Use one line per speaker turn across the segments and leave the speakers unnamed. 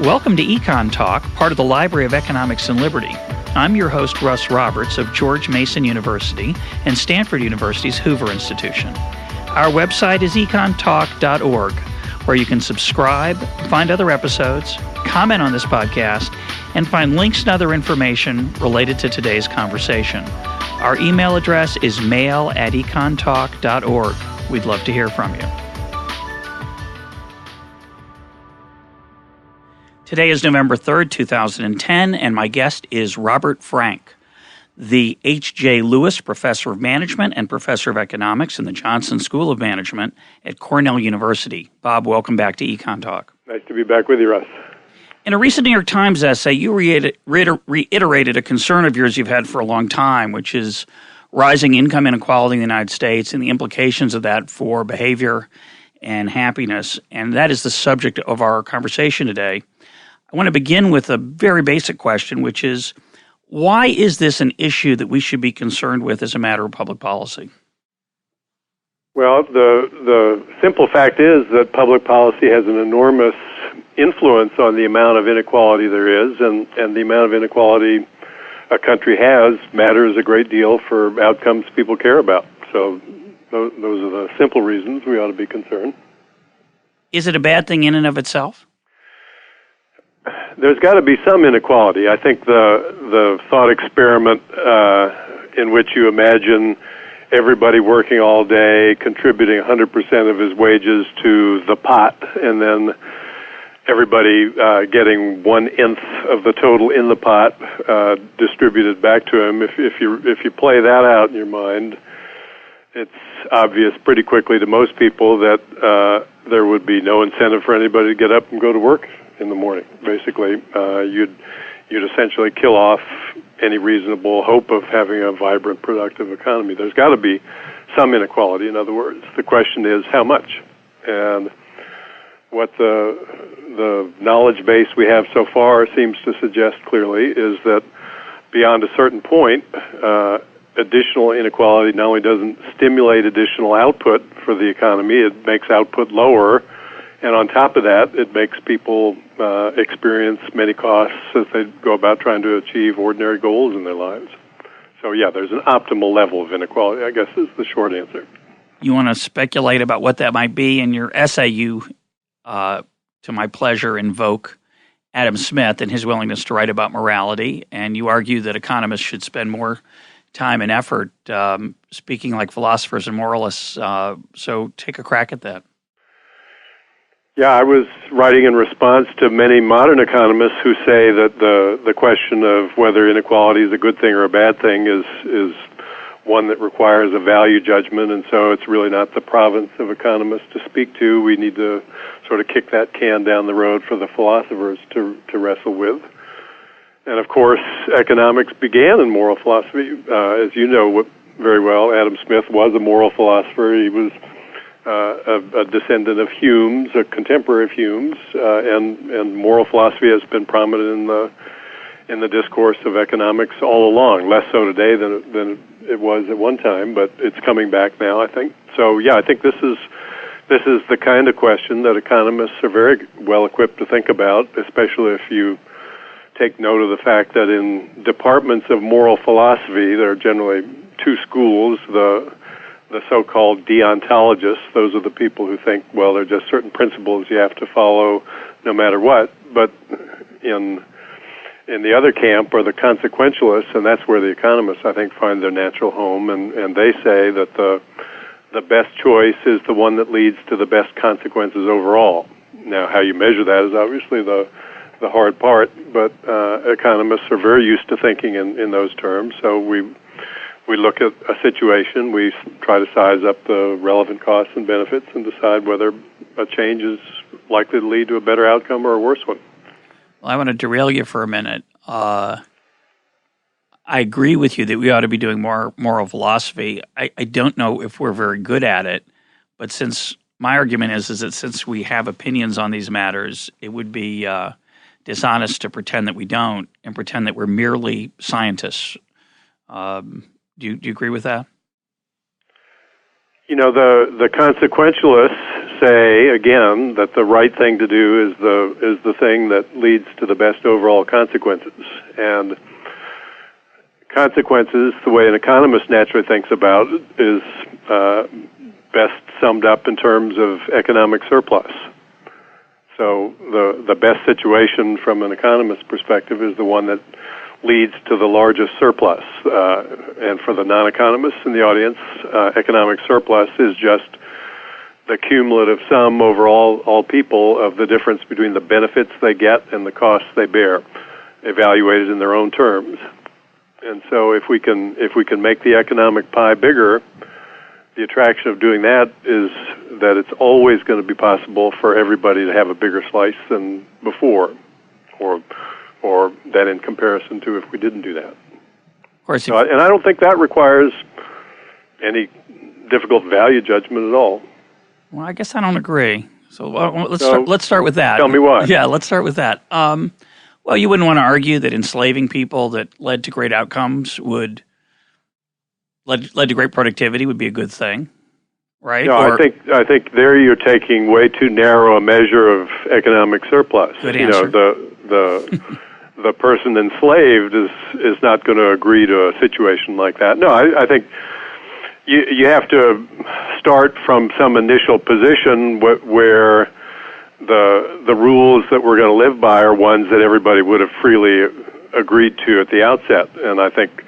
Welcome to EconTalk, part of the Library of Economics and Liberty. I'm your host, Russ Roberts of George Mason University and Stanford University's Hoover Institution. Our website is econtalk.org, where you can subscribe, find other episodes, comment on this podcast, and find links and other information related to today's conversation. Our email address is mail@econtalk.org. We'd love to hear from you. Today is November 3rd, 2010, and my guest is Robert Frank, the H.J. Lewis Professor of Management and Professor of Economics in the Johnson School of Management at Cornell University. Bob, welcome back to EconTalk.
Nice to be back with you, Russ.
In a recent New York Times essay, you reiterated a concern of yours you've had for a long time, which is rising income inequality in the United States and the implications of that for behavior and happiness. And that is the subject of our conversation today. I want to begin with a very basic question, which is, why is this an issue that we should be concerned with as a matter of public policy?
Well, the simple fact is that public policy has an enormous influence on the amount of inequality there is, and the amount of inequality a country has matters a great deal for outcomes people care about. So those are the simple reasons we ought to be concerned.
Is it a bad thing in and of itself?
There's got to be some inequality. I think the thought experiment in which you imagine everybody working all day, contributing 100% of his wages to the pot, and then everybody getting 1/nth of the total in the pot distributed back to him. If you play that out in your mind, it's obvious pretty quickly to most people that there would be no incentive for anybody to get up and go to work in the morning. Basically, you'd essentially kill off any reasonable hope of having a vibrant, productive economy. There's got to be some inequality, in other words. The question is how much? And what the knowledge base we have so far seems to suggest clearly is that beyond a certain point, additional inequality not only doesn't stimulate additional output for the economy, it makes output lower. And on top of that, it makes people experience many costs as they go about trying to achieve ordinary goals in their lives. So, yeah, there's an optimal level of inequality, I guess, is the short answer.
You want to speculate about what that might be? In your essay, you, to my pleasure, invoke Adam Smith and his willingness to write about morality, and you argue that economists should spend more time and effort speaking like philosophers and moralists. So take a crack at that.
Yeah, I was writing in response to many modern economists who say that the question of whether inequality is a good thing or a bad thing is one that requires a value judgment, and so it's really not the province of economists to speak to. We need to sort of kick that can down the road for the philosophers to wrestle with. And of course, economics began in moral philosophy. As you know very well, Adam Smith was a moral philosopher. He was a descendant of Hume's, a contemporary of Hume's, and moral philosophy has been prominent in the discourse of economics all along. Less so today than it was at one time, but it's coming back now, I think. So, yeah, I think this is the kind of question that economists are very well equipped to think about, especially if you take note of the fact that in departments of moral philosophy, there are generally two schools. The so-called deontologists, those are the people who think, well, there are just certain principles you have to follow no matter what. But in the other camp are the consequentialists, and that's where the economists, I think, find their natural home, and they say that the best choice is the one that leads to the best consequences overall. Now, how you measure that is obviously the hard part, but economists are very used to thinking in those terms, so we look at a situation, we try to size up the relevant costs and benefits and decide whether a change is likely to lead to a better outcome or a worse one.
Well, I want to derail you for a minute. I agree with you that we ought to be doing more moral philosophy. I don't know if we're very good at it, but since my argument is that since we have opinions on these matters, it would be dishonest to pretend that we don't and pretend that we're merely scientists. Do you agree with that?
The consequentialists say again that the right thing to do is the thing that leads to the best overall consequences. And consequences, the way an economist naturally thinks about it, is best summed up in terms of economic surplus. So the best situation from an economist's perspective is the one that leads to the largest surplus. And for the non-economists in the audience, economic surplus is just the cumulative sum over all people of the difference between the benefits they get and the costs they bear, evaluated in their own terms. And so if we can make the economic pie bigger, the attraction of doing that is that it's always going to be possible for everybody to have a bigger slice than before, or than in comparison to if we didn't do that.
Of course,
and I don't think that requires any difficult value judgment at all.
Well, I guess I don't agree. So let's start with that.
Tell me why.
Yeah, let's start with that. Well, you wouldn't want to argue that enslaving people that led to great outcomes led to great productivity would be a good thing, right?
No, I think there you're taking way too narrow a measure of economic surplus.
Good answer.
The person enslaved is not going to agree to a situation like that. No, I think you have to start from some initial position where the rules that we're going to live by are ones that everybody would have freely agreed to at the outset. And I think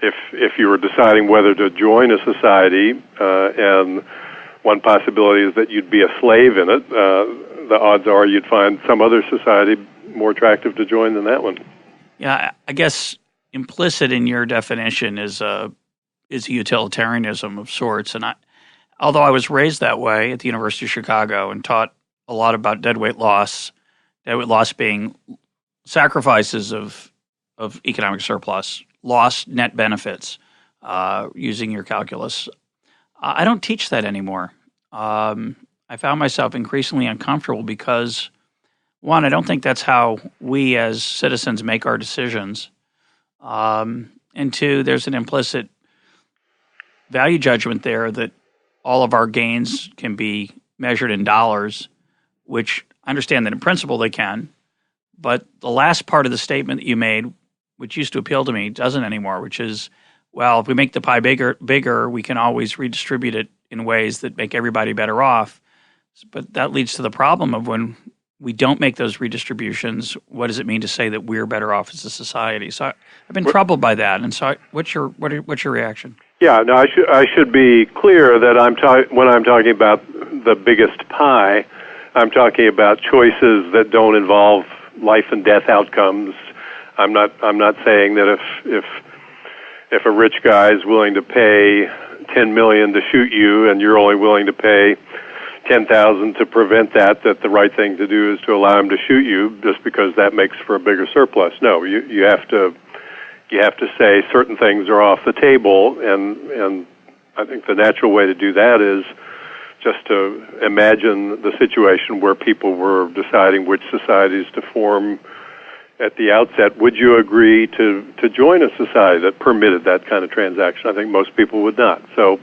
if you were deciding whether to join a society, and one possibility is that you'd be a slave in it, the odds are you'd find some other society more attractive to join than that one.
Yeah, I guess implicit in your definition is a utilitarianism of sorts. And although I was raised that way at the University of Chicago and taught a lot about deadweight loss being sacrifices of economic surplus, lost net benefits, using your calculus, I don't teach that anymore. I found myself increasingly uncomfortable because, one, I don't think that's how we as citizens make our decisions. And two, there's an implicit value judgment there that all of our gains can be measured in dollars, which I understand that in principle they can. But the last part of the statement that you made, which used to appeal to me, doesn't anymore, which is, well, if we make the pie bigger, we can always redistribute it in ways that make everybody better off. But that leads to the problem of when we don't make those redistributions, what does it mean to say that we're better off as a society? So I've been troubled by that. And so what's your reaction?
Yeah, no, I should be clear that when I'm talking about the biggest pie, I'm talking about choices that don't involve life and death outcomes. I'm not saying that if a rich guy is willing to pay $10 million to shoot you and you're only willing to pay $10,000 to prevent that the right thing to do is to allow him to shoot you just because that makes for a bigger surplus. No, you have to say certain things are off the table, and I think the natural way to do that is just to imagine the situation where people were deciding which societies to form at the outset. Would you agree to join a society that permitted that kind of transaction? I think most people would not. So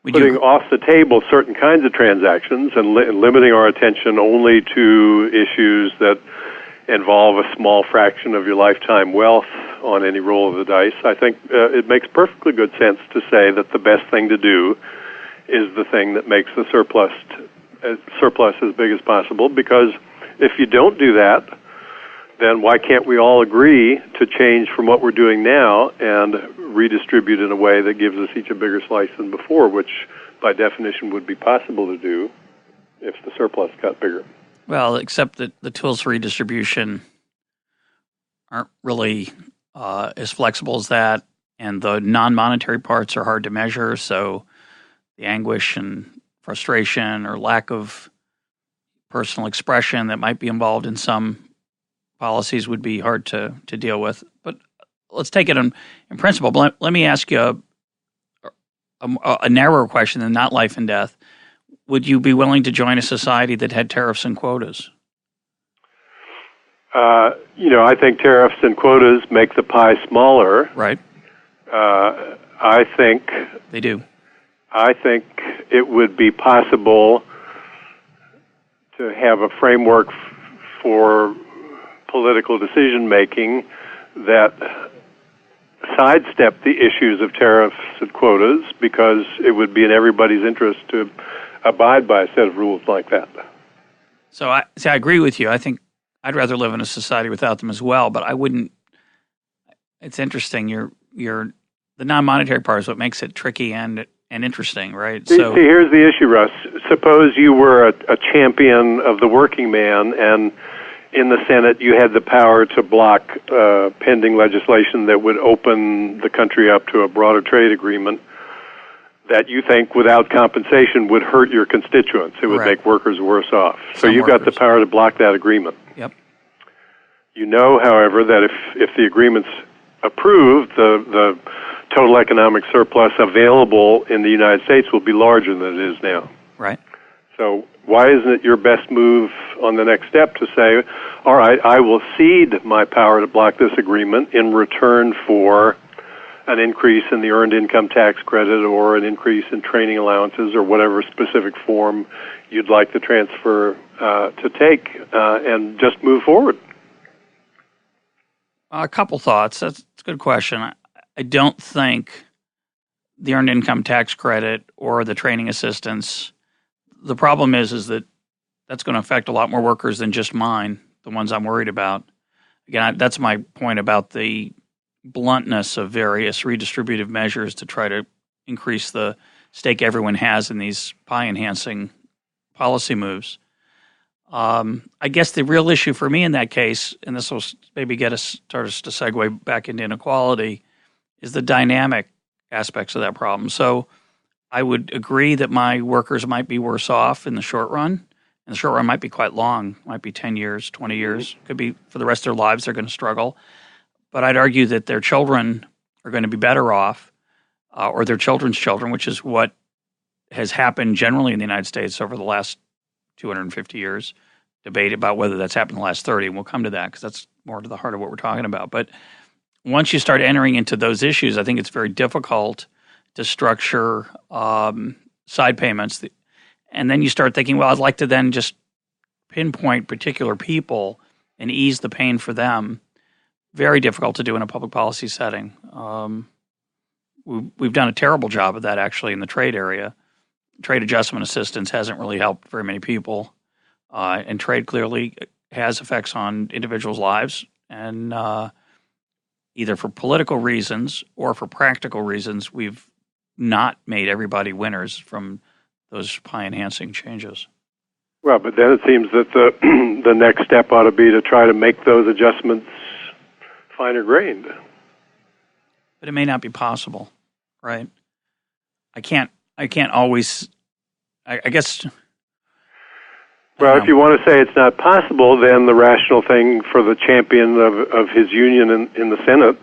putting off the table certain kinds of transactions and limiting our attention only to issues that involve a small fraction of your lifetime wealth on any roll of the dice, I think it makes perfectly good sense to say that the best thing to do is the thing that makes the surplus as big as possible, because if you don't do that, then why can't we all agree to change from what we're doing now and redistribute in a way that gives us each a bigger slice than before, which by definition would be possible to do if the surplus got bigger?
Well, except that the tools for redistribution aren't really as flexible as that, and the non-monetary parts are hard to measure, so the anguish and frustration or lack of personal expression that might be involved in some policies would be hard to deal with. But let's take it in principle. But let me ask you a narrower question than not life and death. Would you be willing to join a society that had tariffs and quotas?
I think tariffs and quotas make the pie smaller.
Right.
I think
they do.
I think it would be possible to have a framework for political decision-making that sidestep the issues of tariffs and quotas, because it would be in everybody's interest to abide by a set of rules like that.
So I agree with you. I think I'd rather live in a society without them as well, but I wouldn't. It's interesting. The non-monetary part is what makes it tricky and interesting, right?
See, here's the issue, Russ. Suppose you were a champion of the working man, and in the Senate you had the power to block pending legislation that would open the country up to a broader trade agreement that you think, without compensation, would hurt your constituents. It would make workers worse off. So you've got the power to block that agreement.
Yep.
You know, however, that if the agreement's approved, the total economic surplus available in the United States will be larger than it is now.
Right.
So why isn't it your best move on the next step to say, all right, I will cede my power to block this agreement in return for an increase in the earned income tax credit or an increase in training allowances or whatever specific form you'd like the transfer to take, and just move forward?
A couple thoughts. That's a good question. I don't think the earned income tax credit or the training assistance, the problem is that that's going to affect a lot more workers than just mine, the ones I'm worried about. Again, that's my point about the bluntness of various redistributive measures to try to increase the stake everyone has in these pie-enhancing policy moves. I guess the real issue for me in that case, and this will maybe start us to segue back into inequality, is the dynamic aspects of that problem. So I would agree that my workers might be worse off in the short run. And the short run might be quite long, might be 10 years, 20 years. Could be for the rest of their lives they're going to struggle. But I'd argue that their children are going to be better off, or their children's children, which is what has happened generally in the United States over the last 250 years. Debate about whether that's happened in the last 30, and we'll come to that because that's more to the heart of what we're talking about. But once you start entering into those issues, I think it's very difficult to structure side payments. And then you start thinking, well, I'd like to then just pinpoint particular people and ease the pain for them. Very difficult to do in a public policy setting. We've done a terrible job of that, actually, in the trade area. Trade adjustment assistance hasn't really helped very many people. And trade clearly has effects on individuals' lives. And either for political reasons or for practical reasons, we've not made everybody winners from those pie-enhancing changes.
Well, but then it seems that the next step ought to be to try to make those adjustments finer grained.
But it may not be possible, right? I can't always. I guess.
Well, if you want to say it's not possible, then the rational thing for the champion of his union in the Senate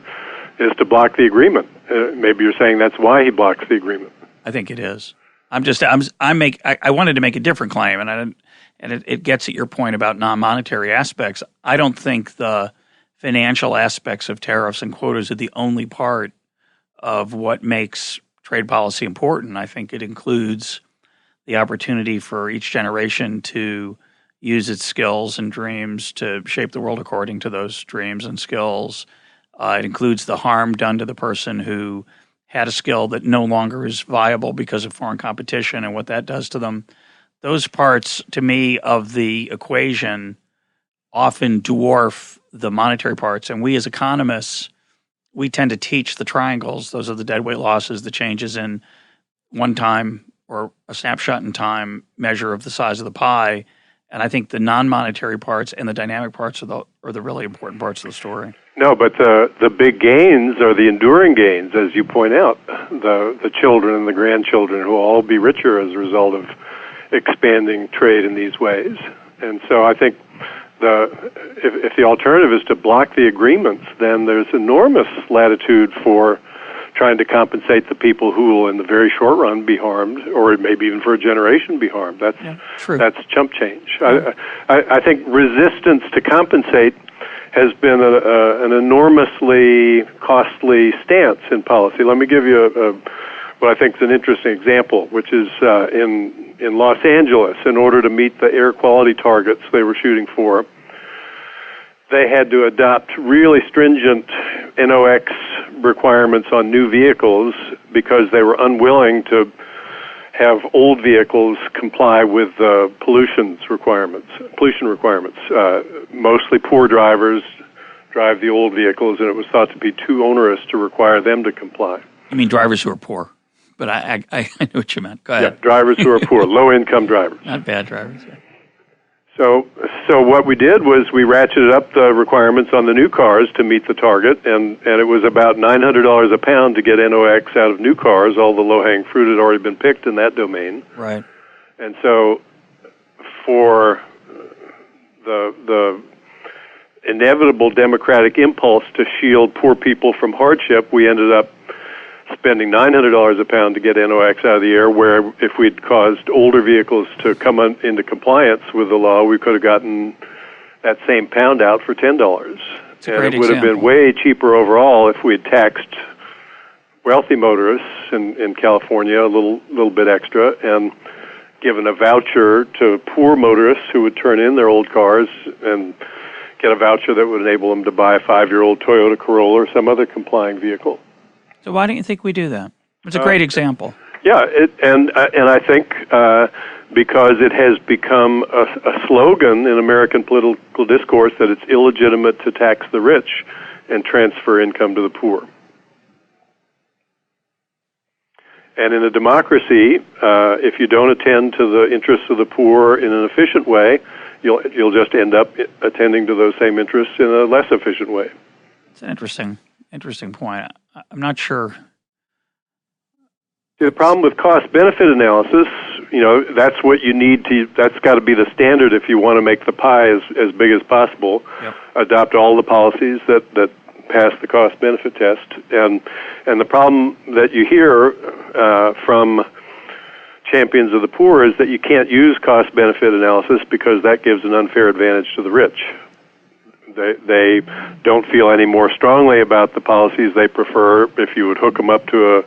is to block the agreement. Maybe you're saying that's why he blocks the agreement.
I think it is. I wanted to make a different claim, and it gets at your point about non-monetary aspects. I don't think the financial aspects of tariffs and quotas are the only part of what makes trade policy important. I think it includes the opportunity for each generation to use its skills and dreams to shape the world according to those dreams and skills. It includes the harm done to the person who had a skill that no longer is viable because of foreign competition and what that does to them. Those parts, to me, of the equation often dwarf the monetary parts. And we as economists, we tend to teach the triangles. Those are the deadweight losses, the changes in one time or a snapshot in time measure of the size of the pie. And I think the non-monetary parts and the dynamic parts are the really important parts of the story.
No, but the big gains are the enduring gains, as you point out. The children and the grandchildren who will all be richer as a result of expanding trade in these ways. And so I think if the alternative is to block the agreements, then there's enormous latitude for trying to compensate the people who will, in the very short run, be harmed, or maybe even for a generation be harmed. That's chump change.
Yeah.
I think resistance to compensate has been an enormously costly stance in policy. Let me give you a what I think is an interesting example, which is in Los Angeles. In order to meet the air quality targets they were shooting for, they had to adopt really stringent NOx requirements on new vehicles because they were unwilling to have old vehicles comply with pollution requirements. Mostly poor drivers drive the old vehicles, and it was thought to be too onerous to require them to comply.
You mean drivers who are poor? But I know what you meant. Go ahead.
Yeah, drivers who are poor, low-income drivers.
Not bad drivers. Yeah.
So what we did was we ratcheted up the requirements on the new cars to meet the target, and it was about $900 a pound to get NOx out of new cars. All the low-hanging fruit had already been picked in that domain.
Right.
And so for the inevitable democratic impulse to shield poor people from hardship, we ended up spending $900 a pound to get NOx out of the air, where if we'd caused older vehicles to come into compliance with the law, we could have gotten that same pound out for $10. And it would have been way cheaper overall if we had taxed wealthy motorists in California a little bit extra and given a voucher to poor motorists who would turn in their old cars and get a voucher that would enable them to buy a 5-year-old Toyota Corolla or some other complying vehicle.
So why don't you think we do that? It's a great example.
Yeah, and I think because it has become a slogan in American political discourse that it's illegitimate to tax the rich and transfer income to the poor. And in a democracy, if you don't attend to the interests of the poor in an efficient way, you'll just end up attending to those same interests in a less efficient way.
It's an interesting point. I'm not sure.
The problem with cost-benefit analysis, that's what you need to. That's got to be the standard if you want to make the pie as big as possible.
Yep.
Adopt all the policies that pass the cost-benefit test, and the problem that you hear from champions of the poor is that you can't use cost-benefit analysis because that gives an unfair advantage to the rich. They don't feel any more strongly about the policies they prefer. If you would hook them up to a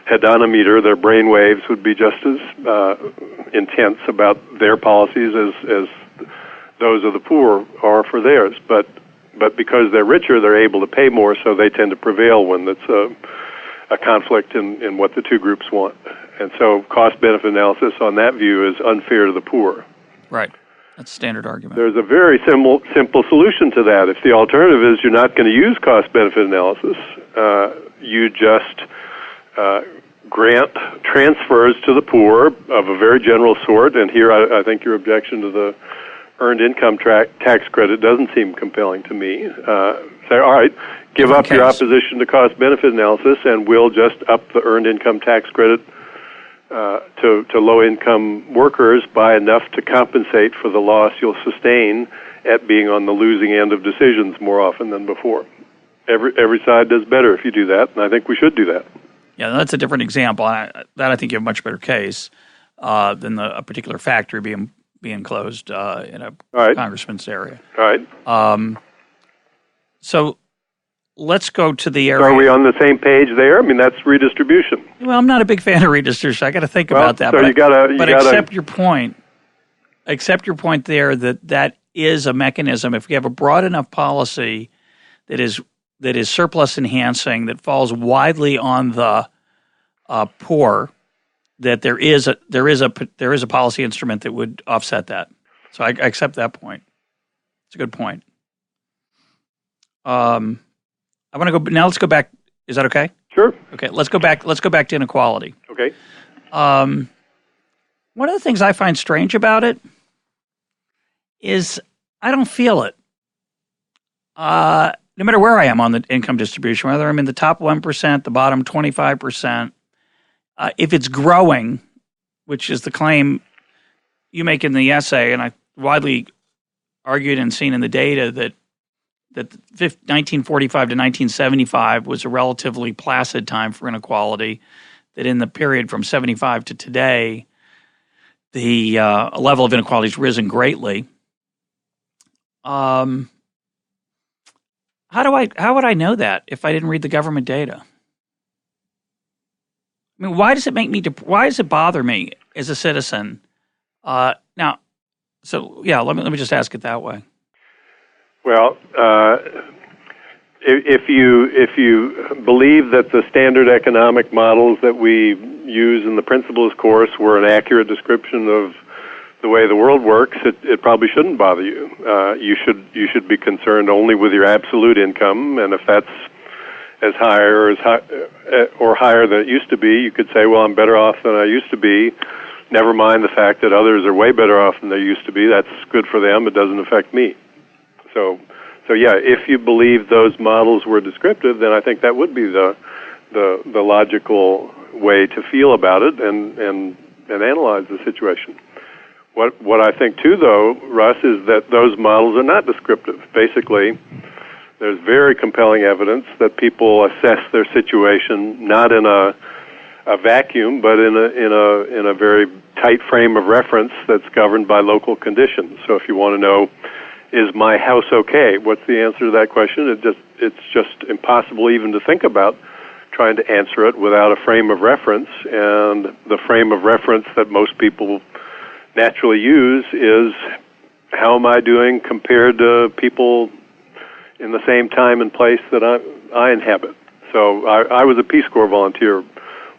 hedonometer, their brain waves would be just as intense about their policies as those of the poor are for theirs. But because they're richer, they're able to pay more, so they tend to prevail when it's a conflict in what the two groups want. And so cost-benefit analysis on that view is unfair to the poor.
Right. That's a standard argument. There's
a very simple solution to that. If the alternative is you're not going to use cost-benefit analysis, you just grant transfers to the poor of a very general sort. And here I think your objection to the earned income tax credit doesn't seem compelling to me. Say, all right, give up your opposition to cost-benefit analysis, and we'll just up the earned income tax credit to low-income workers by enough to compensate for the loss you'll sustain at being on the losing end of decisions more often than before. Every side does better if you do that, and I think we should do that.
Yeah, that's a different example. I think you have a much better case than a particular factory being closed in a congressman's area.
All right.
So let's go to the area.
So are we on the same page there? I mean, that's redistribution.
Well, I'm not a big fan of redistribution. I got to think about that.
So
but accept your point. Accept your point there that is a mechanism. If we have a broad enough policy that is surplus enhancing, that falls widely on the poor, that there is a policy instrument that would offset that. So I accept that point. It's a good point. I want to go now. Let's go back. Is that okay?
Sure.
Okay. Let's go back to inequality.
Okay.
One of the things I find strange about it is I don't feel it. No matter where I am on the income distribution, whether I'm in the top 1%, the bottom 25%, if it's growing, which is the claim you make in the essay, and I widely argued and seen in the data that 1945 to 1975 was a relatively placid time for inequality, that in the period from 75 to today, the level of inequality has risen greatly. How would I know that if I didn't read the government data? I mean, why does it why does it bother me as a citizen? Now, so yeah, let me just ask it that way.
Well, if you believe that the standard economic models that we use in the principles course were an accurate description of the way the world works, it probably shouldn't bother you. You should be concerned only with your absolute income, and if that's as high or higher than it used to be, you could say, well, I'm better off than I used to be. Never mind the fact that others are way better off than they used to be. That's good for them. It doesn't affect me. So yeah, if you believe those models were descriptive, then I think that would be the logical way to feel about it and analyze the situation. What I think too, though, Russ, is that those models are not descriptive. Basically, there's very compelling evidence that people assess their situation not in a vacuum, but in a very tight frame of reference that's governed by local conditions. So if you want to know, is my house okay? What's the answer to that question? It's just impossible even to think about trying to answer it without a frame of reference. And the frame of reference that most people naturally use is, how am I doing compared to people in the same time and place that I inhabit? So I was a Peace Corps volunteer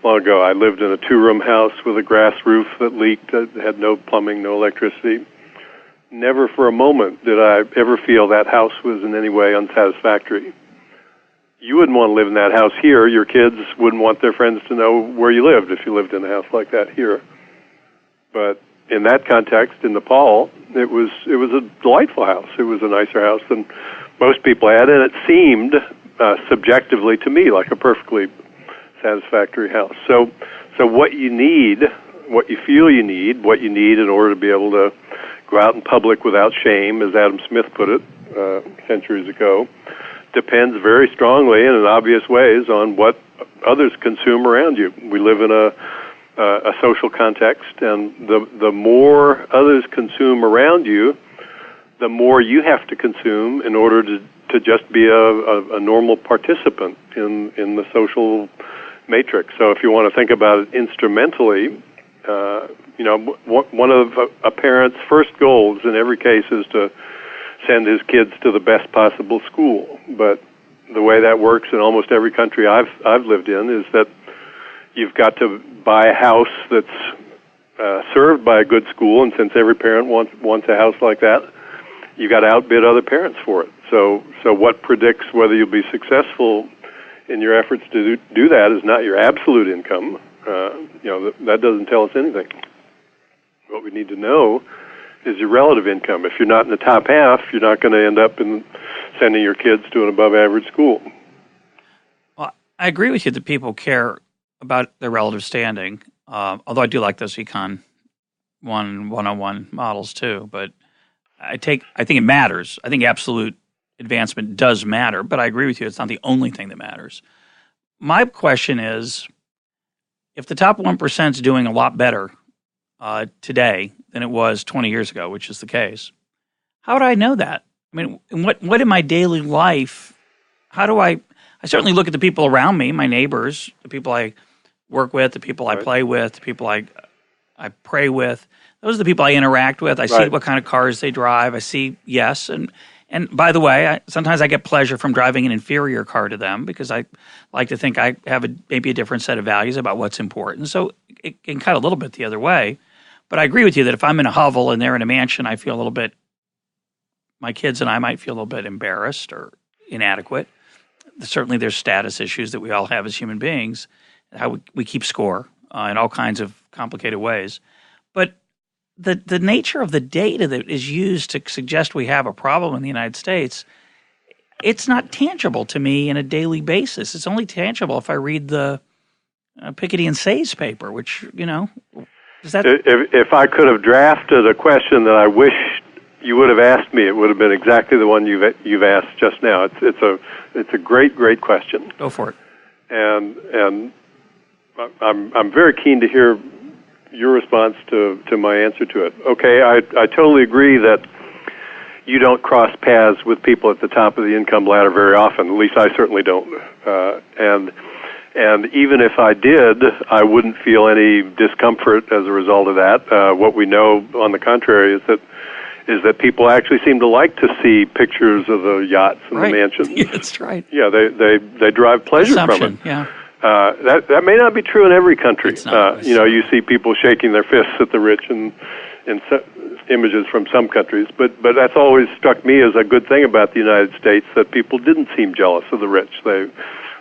long ago. I lived in a 2-room house with a grass roof that leaked, that had no plumbing, no electricity. Never for a moment did I ever feel that house was in any way unsatisfactory. You wouldn't want to live in that house here. Your kids wouldn't want their friends to know where you lived if you lived in a house like that here. But in that context, in Nepal, it was a delightful house. It was a nicer house than most people had, and it seemed subjectively to me like a perfectly satisfactory house. So what you need, what you feel you need, what you need in order to be able to go out in public without shame, as Adam Smith put it centuries ago, depends very strongly and in obvious ways on what others consume around you. We live in a social context, and the more others consume around you, the more you have to consume in order to just be a normal participant in the social matrix. So if you want to think about it instrumentally, one of a parent's first goals in every case is to send his kids to the best possible school. But the way that works in almost every country I've lived in is that you've got to buy a house that's served by a good school, and since every parent wants a house like that, you've got to outbid other parents for it. So what predicts whether you'll be successful in your efforts to do that is not your absolute income. That doesn't tell us anything. What we need to know is your relative income. If you're not in the top half, you're not going to end up in sending your kids to an above-average school.
Well, I agree with you that people care about their relative standing, although I do like those Econ 101 models too. But I think it matters. I think absolute advancement does matter, but I agree with you. It's not the only thing that matters. My question is, if the top 1% is doing a lot better today than it was 20 years ago, which is the case, how would I know that? I mean, what in my daily life, how do I certainly look at the people around me, my neighbors, the people I work with, the people I play with, the people I pray with. Those are the people I interact with. I see what kind of cars they drive. I see, yes. And by the way, sometimes I get pleasure from driving an inferior car to them because I like to think I have maybe a different set of values about what's important. So it can cut a little bit the other way. But I agree with you that if I'm in a hovel and they're in a mansion, I feel a little bit, my kids and I might feel a little bit embarrassed or inadequate. Certainly there's status issues that we all have as human beings, how we keep score in all kinds of complicated ways. But the nature of the data that is used to suggest we have a problem in the United States, it's not tangible to me in a daily basis. It's only tangible if I read the Piketty and Say's paper, which, is that...
If I could have drafted a question that I wish you would have asked me, it would have been exactly the one you've asked just now. It's a great question.
Go for it.
And I'm very keen to hear your response to my answer to it. Okay, I totally agree that you don't cross paths with people at the top of the income ladder very often. At least I certainly don't. And even if I did, I wouldn't feel any discomfort as a result of that. What we know, on the contrary, is that people actually seem to like to see pictures of the yachts and the mansions.
Yeah, that's right.
Yeah, they derive pleasure from it.
Yeah.
That may not be true in every country.
It's not
you see people shaking their fists at the rich in images from some countries, but that's always struck me as a good thing about the United States, that people didn't seem jealous of the rich.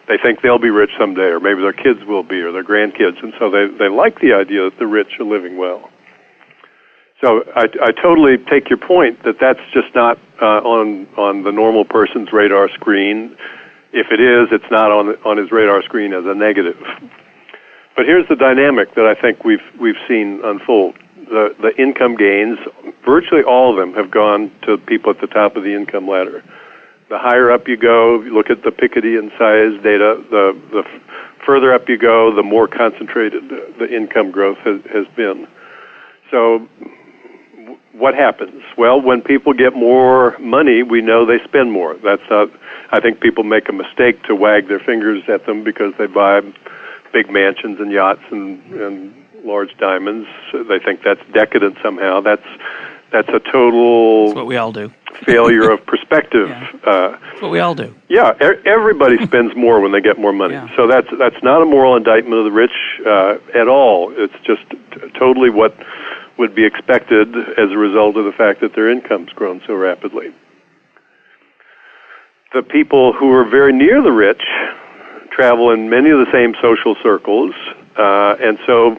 They think they'll be rich someday, or maybe their kids will be, or their grandkids, and so they like the idea that the rich are living well. So I totally take your point that that's just not on the normal person's radar screen. If it is, it's not on his radar screen as a negative. But here's the dynamic that I think we've seen unfold. The income gains, virtually all of them have gone to people at the top of the income ladder. The higher up you go, you look at the Piketty and Saez data, the further up you go, the more concentrated the income growth has been. So what happens? Well, when people get more money, we know they spend more. That's not, I think people make a mistake to wag their fingers at them because they buy big mansions and yachts and large diamonds. They think that's decadent somehow. That's a total...
That's what we all do.
...failure of perspective.
Yeah. That's what we all do.
Yeah, everybody spends more when they get more money.
Yeah.
So that's not a moral indictment of the rich at all. It's just totally what would be expected as a result of the fact that their income's grown so rapidly. The people who are very near the rich travel in many of the same social circles, and so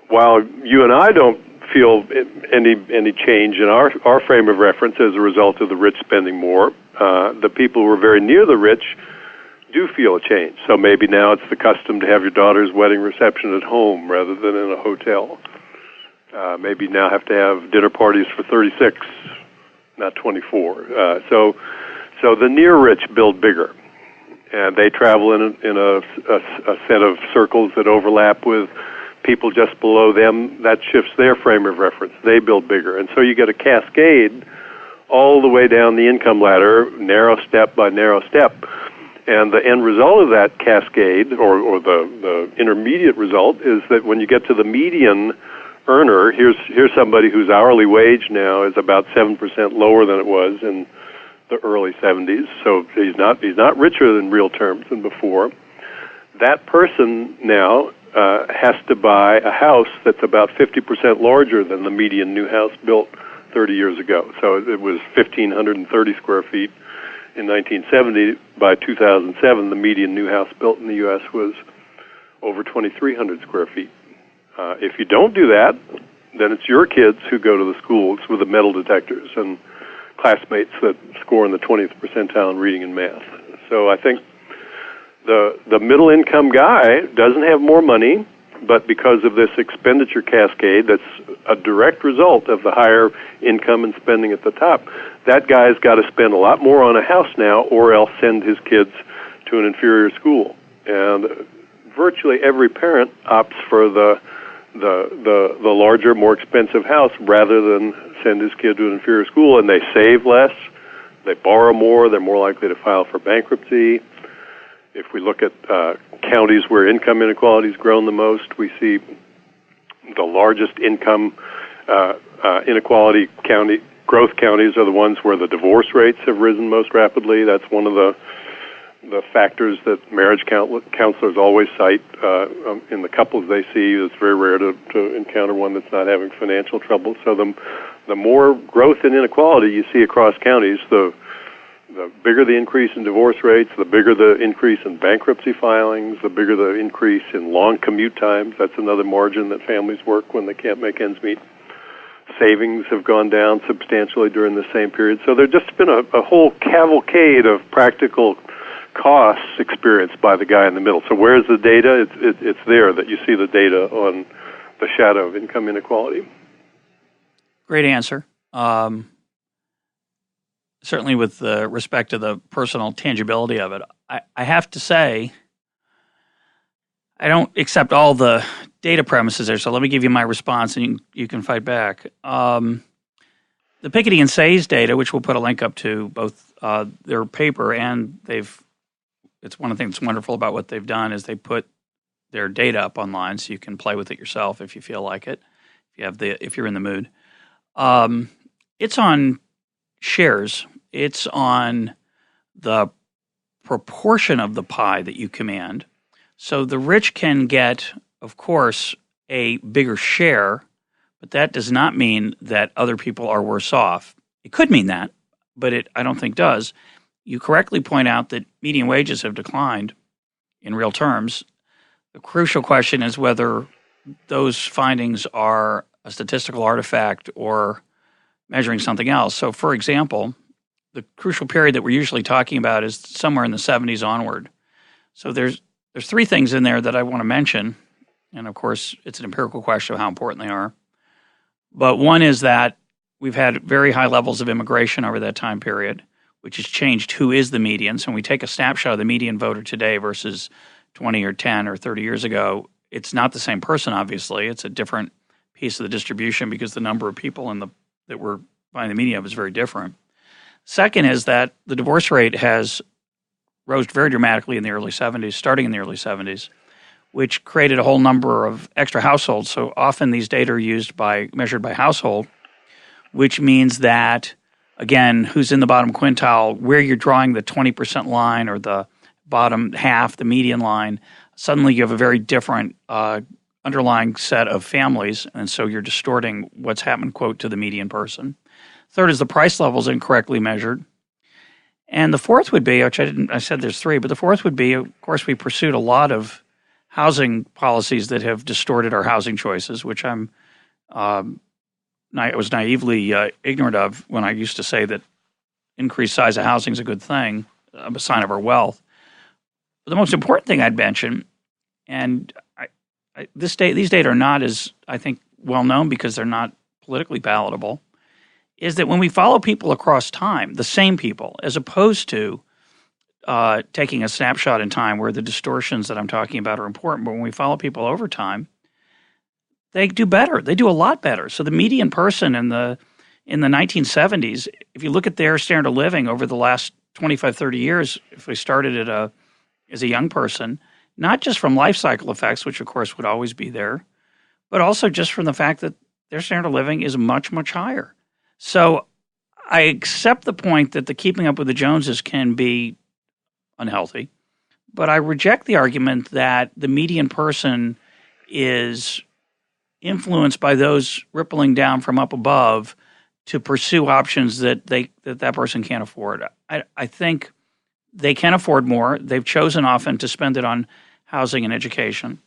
while you and I don't feel any change in our frame of reference as a result of the rich spending more, the people who are very near the rich do feel a change. So maybe now it's the custom to have your daughter's wedding reception at home rather than in a hotel. Maybe now have to have dinner parties for 36, not 24. So the near rich build bigger, and they travel in a set of circles that overlap with people just below them. That shifts their frame of reference. They build bigger, and so you get a cascade all the way down the income ladder, narrow step by narrow step. And the end result of that cascade, or the intermediate result, is that when you get to the median earner, here's somebody whose hourly wage now is about 7% lower than it was in the early 70s. So he's not richer in real terms than before. That person now has to buy a house that's about 50% larger than the median new house built 30 years ago. So it was 1,530 square feet in 1970. By 2007, the median new house built in the U.S. was over 2,300 square feet. If you don't do that, then it's your kids who go to the schools with the metal detectors and classmates that score in the 20th percentile in reading and math. So I think the middle-income guy doesn't have more money, but because of this expenditure cascade that's a direct result of the higher income and spending at the top, that guy's got to spend a lot more on a house now or else send his kids to an inferior school. And virtually every parent opts for the larger, more expensive house rather than send his kid to an inferior school, and they save less, they borrow more, they're more likely to file for bankruptcy. If we look at counties where income inequality has grown the most, we see the largest income inequality growth counties are the ones where the divorce rates have risen most rapidly. That's one of the factors that marriage counselors always cite in the couples they see. It's very rare to encounter one that's not having financial trouble. So the more growth in inequality you see across counties, the bigger the increase in divorce rates, the bigger the increase in bankruptcy filings, the bigger the increase in long commute times. That's another margin that families work when they can't make ends meet. Savings have gone down substantially during the same period. So there's just been a whole cavalcade of practical costs experienced by the guy in the middle. So where's the data? It's there that you see the data on the shadow of income inequality.
Great answer. Certainly with respect to the personal tangibility of it. I have to say, I don't accept all the data premises there, so let me give you my response and you can fight back. The Piketty and Saez data, which we'll put a link up to both their paper, and they've it's one of the things that's wonderful about what they've done is they put their data up online so you can play with it yourself if you feel like it, if you're in the mood. It's on shares. It's on the proportion of the pie that you command. So the rich can get, of course, a bigger share, but that does not mean that other people are worse off. It could mean that, but I don't think does. You correctly point out that median wages have declined in real terms. The crucial question is whether those findings are a statistical artifact or measuring something else. So, for example, the crucial period that we're usually talking about is somewhere in the 70s onward. So there's three things in there that I want to mention, and of course, it's an empirical question of how important they are. But one is that we've had very high levels of immigration over that time period, which has changed who is the median. So when we take a snapshot of the median voter today versus 20 or 10 or 30 years ago, it's not the same person, obviously. It's a different piece of the distribution because the number of people that were buying the median is very different. Second is that the divorce rate has rose very dramatically in the early 70s, starting in the early 70s, which created a whole number of extra households. So often these data are measured by household, which means that, again, who's in the bottom quintile, where you're drawing the 20% line or the bottom half, the median line, suddenly you have a very different underlying set of families, and so you're distorting what's happened, quote, to the median person. Third is the price levels incorrectly measured. And the fourth would be, which I said there's three, but the fourth would be, of course, we pursued a lot of housing policies that have distorted our housing choices, which I was naively ignorant of when I used to say that increased size of housing is a good thing, a sign of our wealth. But the most important thing I'd mention, and these data are not as, I think, well known because they're not politically palatable, is that when we follow people across time, the same people, as opposed to taking a snapshot in time where the distortions that I'm talking about are important, but when we follow people over time, they do better. They do a lot better. So the median person in the 1970s, if you look at their standard of living over the last 25, 30 years, if we started as a young person, not just from life cycle effects, which of course would always be there, but also just from the fact that their standard of living is much, much higher. So I accept the point that the keeping up with the Joneses can be unhealthy, but I reject the argument that the median person is influenced by those rippling down from up above to pursue options that that person can't afford. I think they can afford more. They've chosen often to spend it on housing and education,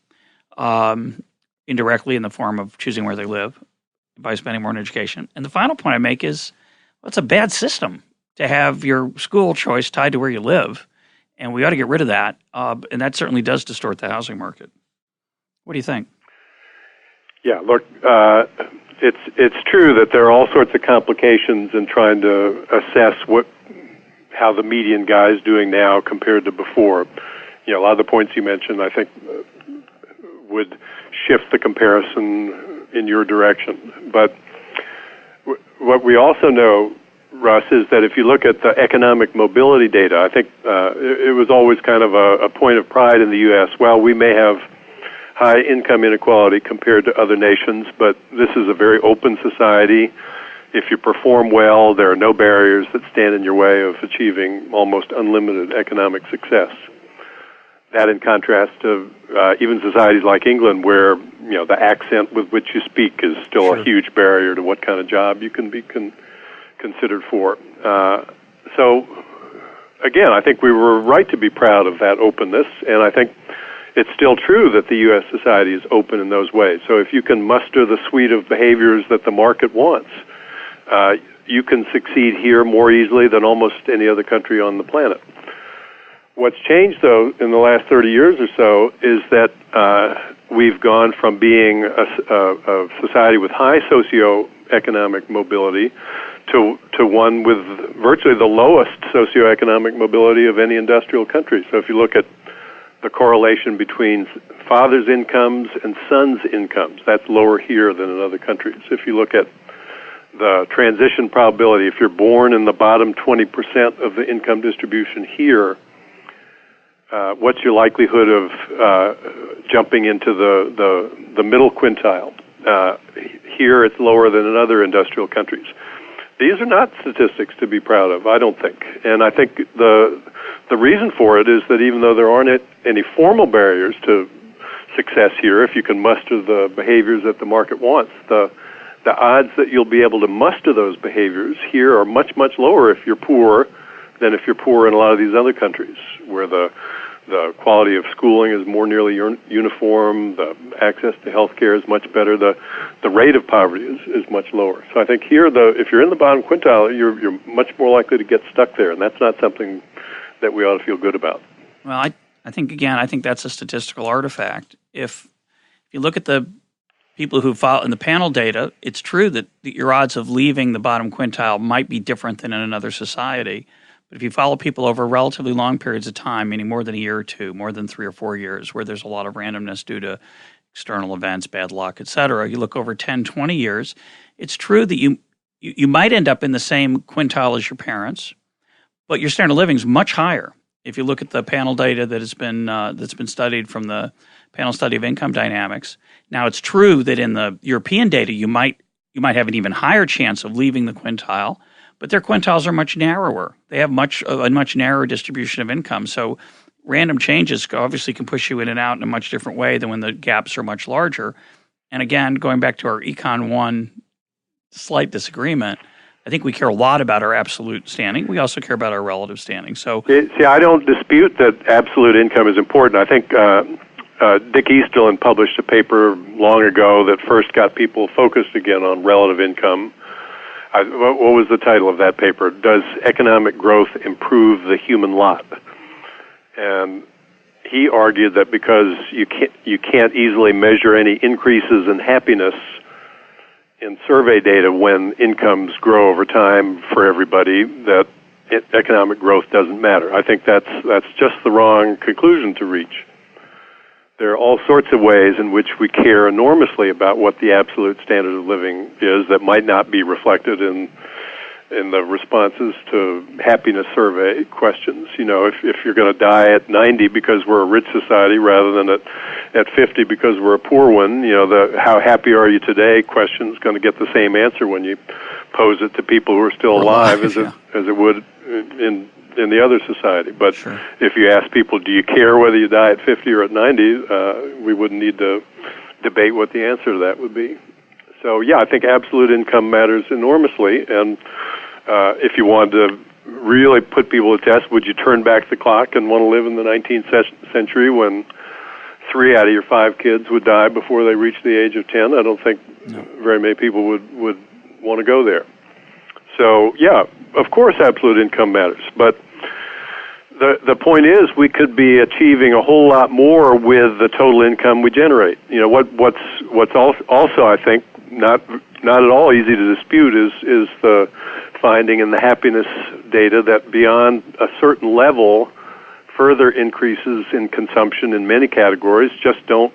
indirectly in the form of choosing where they live by spending more on education. And the final point I make is, well, it's a bad system to have your school choice tied to where you live, and we ought to get rid of that. And that certainly does distort the housing market. What do you think?
Yeah, look, it's true that there are all sorts of complications in trying to assess how the median guy is doing now compared to before. You know, a lot of the points you mentioned, I think, would shift the comparison in your direction. But what we also know, Russ, is that if you look at the economic mobility data, I think it was always kind of a point of pride in the U.S. Well, we may have high income inequality compared to other nations, but this is a very open society. If you perform well, there are no barriers that stand in your way of achieving almost unlimited economic success. That in contrast to even societies like England, where the accent with which you speak is still a huge barrier to what kind of job you can be considered for. So, again, I think we were right to be proud of that openness, and I think it's still true that the U.S. society is open in those ways. So if you can muster the suite of behaviors that the market wants, you can succeed here more easily than almost any other country on the planet. What's changed, though, in the last 30 years or so is that we've gone from being a society with high socioeconomic mobility to one with virtually the lowest socioeconomic mobility of any industrial country. So if you look at the correlation between fathers' incomes and sons' incomes, that's lower here than in other countries. If you look at the transition probability, if you're born in the bottom 20% of the income distribution here, what's your likelihood of jumping into the middle quintile? Here it's lower than in other industrial countries. These are not statistics to be proud of, I don't think. And I think the reason for it is that even though there aren't any formal barriers to success here, if you can muster the behaviors that the market wants, the odds that you'll be able to muster those behaviors here are much, much lower if you're poor than if you're poor in a lot of these other countries, where the quality of schooling is more nearly uniform, the access to health care is much better, the rate of poverty is much lower. So I think here, if you're in the bottom quintile, you're much more likely to get stuck there, and that's not something that we ought to feel good about.
Well, I think that's a statistical artifact. If you look at the people who follow in the panel data, it's true that your odds of leaving the bottom quintile might be different than in another society. But if you follow people over relatively long periods of time, meaning more than a year or two, more than 3 or 4 years, where there's a lot of randomness due to external events, bad luck, et cetera, you look over 10, 20 years, it's true that you might end up in the same quintile as your parents, but your standard of living is much higher. If you look at the panel data that has been that's been studied from the panel study of income dynamics, now it's true that in the European data you might have an even higher chance of leaving the quintile, but their quintiles are much narrower. They have a much narrower distribution of income. So random changes obviously can push you in and out in a much different way than when the gaps are much larger. And again, going back to our Econ 1 slight disagreement, I think we care a lot about our absolute standing. We also care about our relative standing. So,
see, I don't dispute that absolute income is important. I think Dick Easterlin published a paper long ago that first got people focused again on relative income. What was the title of that paper? Does economic growth improve the human lot? And he argued that because you can't easily measure any increases in happiness in survey data when incomes grow over time for everybody, that economic growth doesn't matter. I think that's just the wrong conclusion to reach. There are all sorts of ways in which we care enormously about what the absolute standard of living is that might not be reflected in the responses to happiness survey questions. You know, if you're going to die at 90 because we're a rich society rather than at 50 because we're a poor one, you know, the how happy are you today question is going to get the same answer when you pose it to people who are still alive as it would in the other society. But sure, if you ask people, do you care whether you die at 50 or at 90, we wouldn't need to debate what the answer to that would be. So, yeah, I think absolute income matters enormously, and if you wanted to really put people to test, would you turn back the clock and want to live in the 19th century when 3 out of your 5 kids would die before they reached the age of 10? I don't think very many people would want to go there. So, yeah, of course absolute income matters, but the point is we could be achieving a whole lot more with the total income we generate. You know, what's also, I think, not at all easy to dispute is the finding in the happiness data that beyond a certain level, further increases in consumption in many categories just don't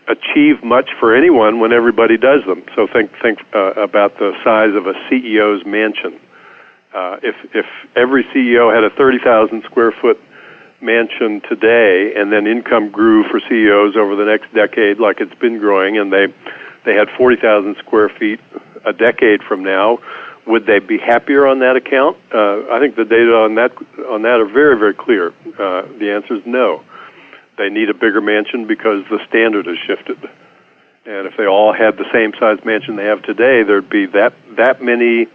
achieve much for anyone when everybody does them. So think about the size of a CEO's mansion. If every CEO had a 30,000 square foot mansion today, and then income grew for CEOs over the next decade like it's been growing, and they had 40,000 square feet a decade from now, would they be happier on that account? I think the data on that are very, very clear. The answer is no. They need a bigger mansion because the standard has shifted. And if they all had the same size mansion they have today, there'd be that many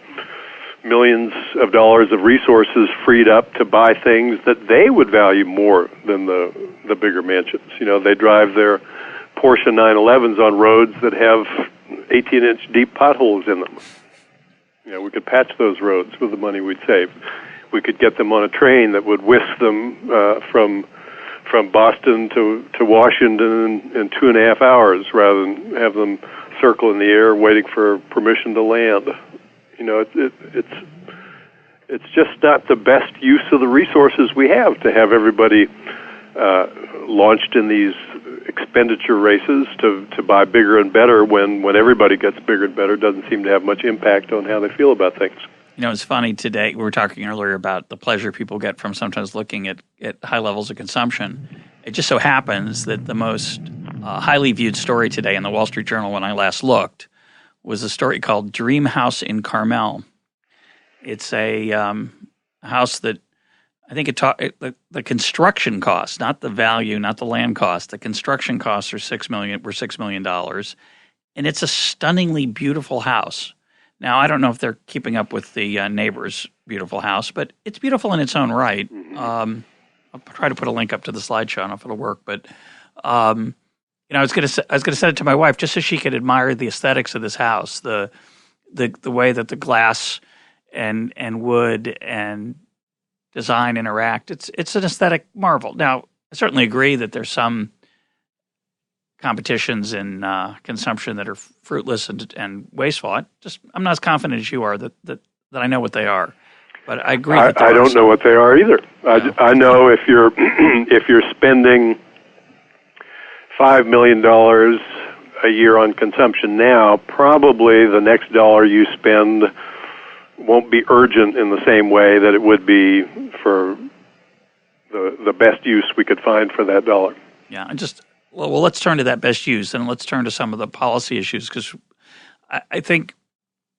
millions of dollars of resources freed up to buy things that they would value more than the bigger mansions. You know, they drive their Porsche 911s on roads that have 18-inch deep potholes in them. You know, we could patch those roads with the money we'd save. We could get them on a train that would whisk them from Boston to Washington in 2.5 hours rather than have them circle in the air waiting for permission to land. You know, it's just not the best use of the resources we have to have everybody launched in these expenditure races to buy bigger and better when everybody gets bigger and better doesn't seem to have much impact on how they feel about things.
It's funny today. We were talking earlier about the pleasure people get from sometimes looking at high levels of consumption. It just so happens that the most highly viewed story today in the Wall Street Journal when I last looked was a story called Dream House in Carmel. It's a house that I think the construction costs, not the value, not the land cost, the construction costs are $6 million, and it's a stunningly beautiful house. Now, I don't know if they're keeping up with the neighbor's beautiful house, but it's beautiful in its own right.
Mm-hmm.
I'll try to put a link up to the slideshow. I don't know if it'll work, but I was going to send it to my wife just so she could admire the aesthetics of this house, the way that the glass and wood and design interact. It's an aesthetic marvel. Now, I certainly agree that there's some competitions in consumption that are fruitless and wasteful. I'm not as confident as you are that I know what they are, but I agree.
I don't know what they are either.
No.
I know if you're spending $5 million a year on consumption now, probably the next dollar you spend won't be urgent in the same way that it would be for the best use we could find for that dollar.
Yeah, well, let's turn to that best use, and let's turn to some of the policy issues, because I think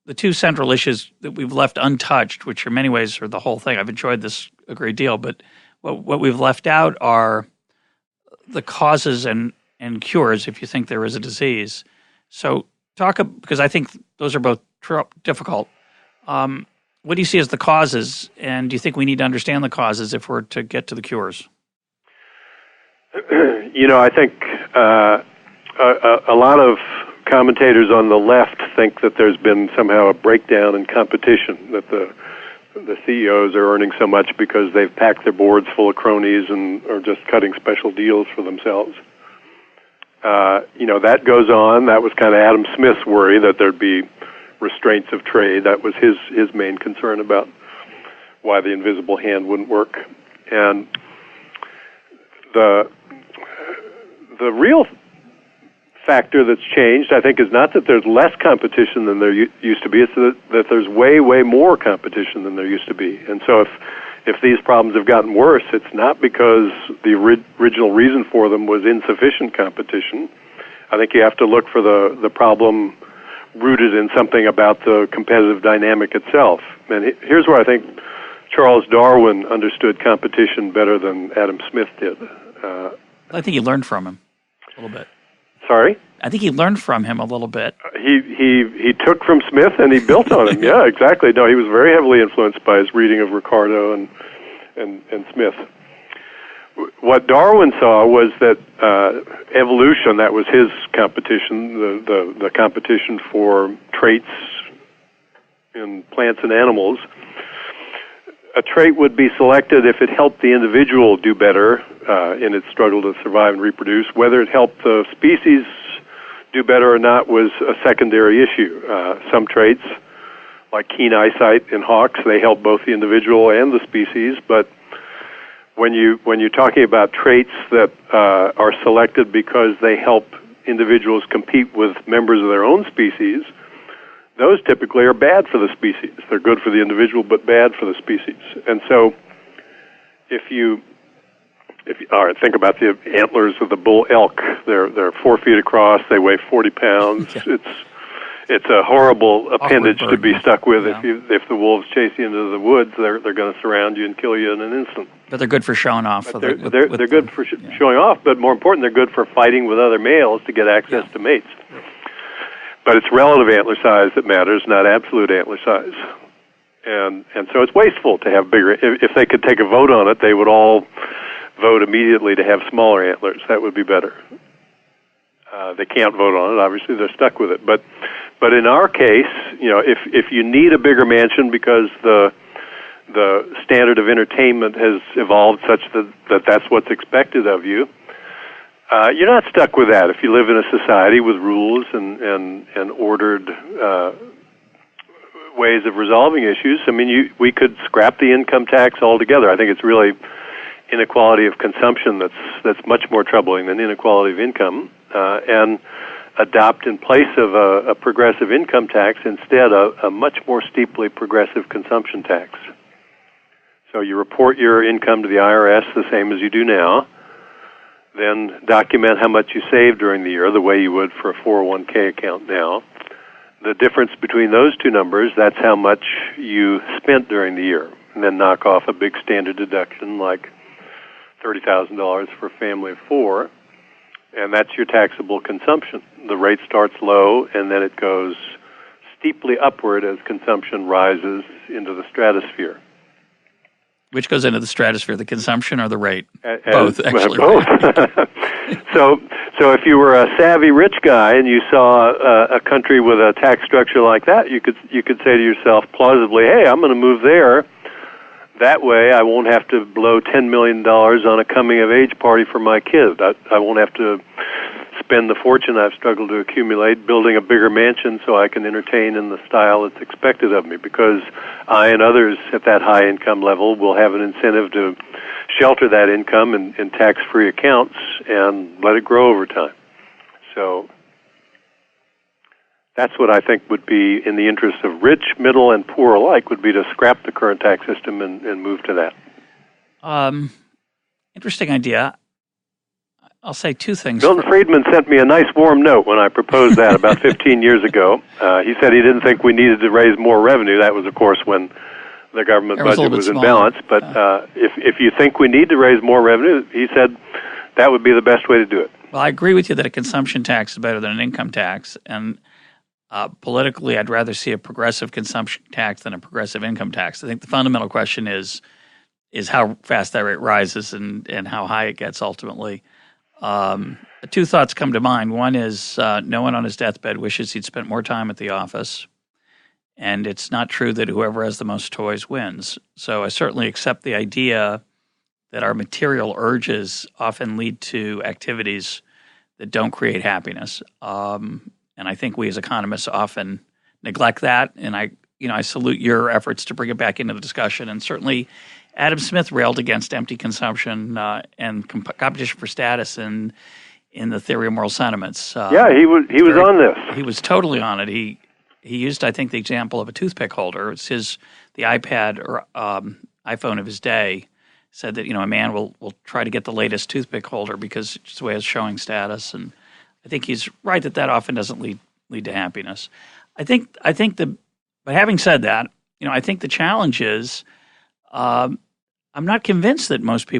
the two central issues that we've left untouched, which in many ways are the whole thing. I've enjoyed this a great deal, but what we've left out are the causes and cures if you think there is a disease. So because I think those are both difficult. What do you see as the causes, and do you think we need to understand the causes if we're to get to the cures?
I think a lot of commentators on the left think that there's been somehow a breakdown in competition, that the CEOs are earning so much because they've packed their boards full of cronies and are just cutting special deals for themselves. That goes on. That was kind of Adam Smith's worry, that there'd be restraints of trade. That was his main concern about why the invisible hand wouldn't work. And the real factor that's changed, I think, is not that there's less competition than there used to be. It's that there's way, way more competition than there used to be. And so if these problems have gotten worse, it's not because the original reason for them was insufficient competition. I think you have to look for the problem rooted in something about the competitive dynamic itself. And here's where I think Charles Darwin understood competition better than Adam Smith did.
I think he learned from him a little bit.
Sorry?
I think he learned from him a little bit.
He took from Smith and he built on him. Yeah, exactly. No, he was very heavily influenced by his reading of Ricardo and Smith. What Darwin saw was that evolution, that was his competition, the competition for traits in plants and animals. A trait would be selected if it helped the individual do better in its struggle to survive and reproduce. Whether it helped the species do better or not was a secondary issue. Some traits, like keen eyesight in hawks, they help both the individual and the species. But when you're talking about traits that are selected because they help individuals compete with members of their own species, those typically are bad for the species. They're good for the individual, but bad for the species. And so, if you all right, think about the antlers of the bull elk. They're 4 feet across. They weigh 40 pounds. Yeah. It's a horrible appendage to be stuck with. Yeah. If the wolves chase you into the woods, they're going to surround you and kill you in an instant.
But they're good for showing off.
They're good for showing off. But more important, they're good for fighting with other males to get access to mates. Yeah. But it's relative antler size that matters, not absolute antler size. And so it's wasteful to have bigger. If they could take a vote on it, they would all vote immediately to have smaller antlers. That would be better. They can't vote on it. Obviously, they're stuck with it. But in our case, if you need a bigger mansion because the standard of entertainment has evolved such that that's what's expected of you, you're not stuck with that. If you live in a society with rules and ordered ways of resolving issues, we could scrap the income tax altogether. I think it's really inequality of consumption that's much more troubling than inequality of income. And adopt in place of a progressive income tax instead a much more steeply progressive consumption tax. So you report your income to the IRS the same as you do now, then document how much you saved during the year the way you would for a 401k account now. The difference between those two numbers, that's how much you spent during the year, and then knock off a big standard deduction like $30,000 for a family of four, and that's your taxable consumption. The rate starts low, and then it goes steeply upward as consumption rises into the stratosphere.
Which goes into the stratosphere, the consumption or the rate? Both, actually.
Both. So if you were a savvy rich guy and you saw a country with a tax structure like that, you could say to yourself plausibly, hey, I'm going to move there. That way I won't have to blow $10 million on a coming-of-age party for my kid. I won't have to spend the fortune I've struggled to accumulate building a bigger mansion so I can entertain in the style that's expected of me, because I and others at that high income level will have an incentive to shelter that income in tax-free accounts and let it grow over time. So that's what I think would be in the interest of rich, middle, and poor alike, would be to scrap the current tax system and move to that.
Interesting idea. I'll say two things.
Milton Friedman sent me a nice warm note when I proposed that about 15 years ago. He said he didn't think we needed to raise more revenue. That was, of course, when the government budget was in balance. But if you think we need to raise more revenue, he said that would be the best way to do it.
Well, I agree with you that a consumption tax is better than an income tax. And politically, I'd rather see a progressive consumption tax than a progressive income tax. I think the fundamental question is how fast that rate rises and how high it gets ultimately. Two thoughts come to mind. One is no one on his deathbed wishes he'd spent more time at the office. And it's not true that whoever has the most toys wins. So I certainly accept the idea that our material urges often lead to activities that don't create happiness. And I think we as economists often neglect that. And I salute your efforts to bring it back into the discussion. And certainly Adam Smith railed against empty consumption and competition for status in the Theory of Moral Sentiments.
He was on this.
He was totally on it. He used, I think, the example of a toothpick holder. It's the iPad or iPhone of his day said that a man will try to get the latest toothpick holder because it's just a way of showing status. And I think he's right that often doesn't lead to happiness. But having said that, I think the challenge is. I'm not convinced that most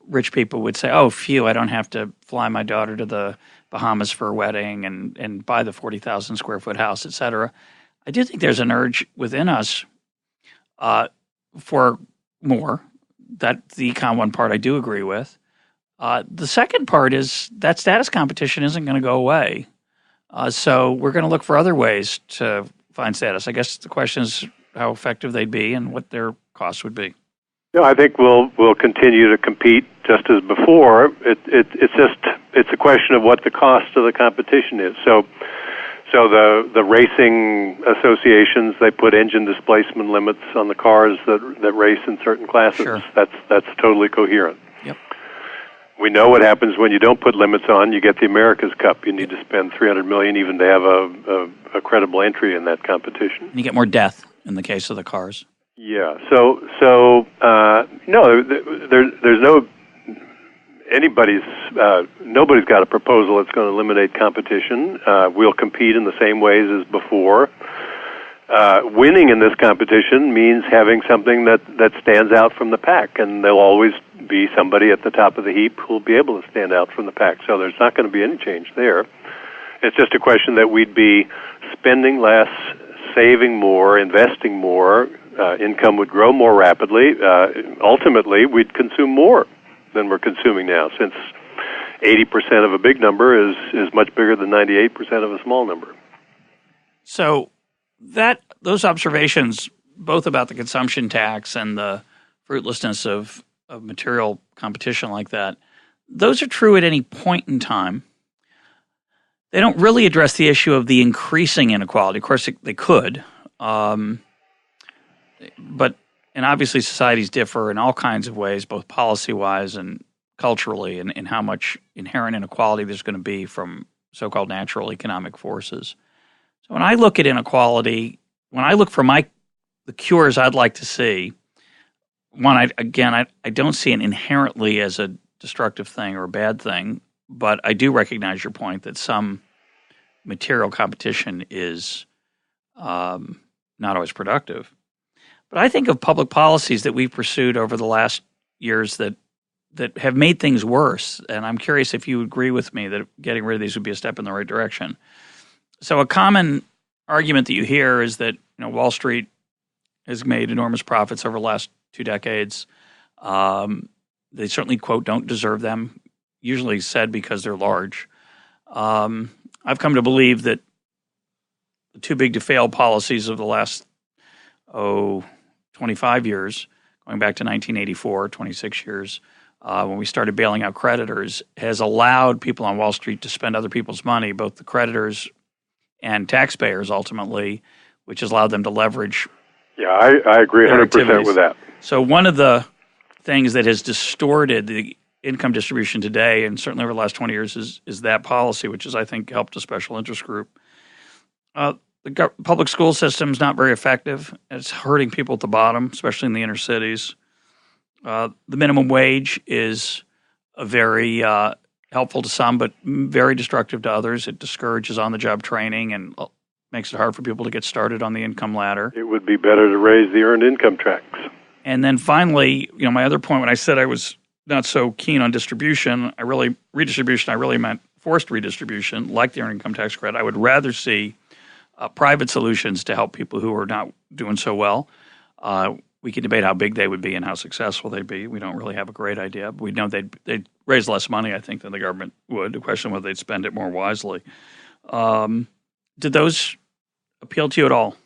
rich people would say, oh, phew, I don't have to fly my daughter to the Bahamas for a wedding and buy the 40,000 square foot house, et cetera. I do think there's an urge within us for more. That the Econ 1 part I do agree with. The second part is that status competition isn't going to go away. So we're going to look for other ways to find status. I guess the question is how effective they'd be and what their costs would be.
I think we'll continue to compete just as before. It's a question of what the cost of the competition is. So the racing associations, they put engine displacement limits on the cars that race in certain classes.
Sure.
That's totally coherent.
Yep.
We know what happens when you don't put limits on. You get the America's Cup. You need to spend $300 million even to have a credible entry in that competition.
And you get more death in the case of the cars.
Yeah. So no, there's no nobody's got a proposal that's going to eliminate competition. We'll compete in the same ways as before. Winning in this competition means having something that stands out from the pack, and there'll always be somebody at the top of the heap who'll be able to stand out from the pack. So there's not going to be any change there. It's just a question that we'd be spending less, saving more, investing more. Income would grow more rapidly. Ultimately, we'd consume more than we're consuming now, since 80% of a big number is much bigger than 98% of a small number.
So those observations, both about the consumption tax and the fruitlessness of material competition like that, those are true at any point in time. They don't really address the issue of the increasing inequality. Of course, they could. But obviously societies differ in all kinds of ways, both policy-wise and culturally, in how much inherent inequality there's going to be from so-called natural economic forces. So when I look at inequality, when I look for the cures I'd like to see, one, I don't see it inherently as a destructive thing or a bad thing, but I do recognize your point that some material competition is not always productive. But I think of public policies that we've pursued over the last years that have made things worse, and I'm curious if you agree with me that getting rid of these would be a step in the right direction. So a common argument that you hear is that Wall Street has made enormous profits over the last 2 decades. They certainly, quote, don't deserve them, usually said because they're large. I've come to believe that the too big to fail policies of the last 25 years, going back to 1984, 26 years, when we started bailing out creditors, has allowed people on Wall Street to spend other people's money, both the creditors and taxpayers ultimately, which has allowed them to leverage.
Yeah, I agree 100% with that.
So one of the things that has distorted the income distribution today, and certainly over the last 20 years, is that policy, which has, I think, helped a special interest group. The public school system is not very effective. It's hurting people at the bottom, especially in the inner cities. The minimum wage is a very helpful to some, but very destructive to others. It discourages on-the-job training and makes it hard for people to get started on the income ladder.
It would be better to raise the earned income tax.
And then finally, my other point when I said I was not so keen on redistribution, I really meant forced redistribution, like the earned income tax credit. I would rather see private solutions to help people who are not doing so well. We can debate how big they would be and how successful they'd be. We don't really have a great idea. But we know they'd raise less money, I think, than the government would. The question whether they'd spend it more wisely. Did those appeal to you at all?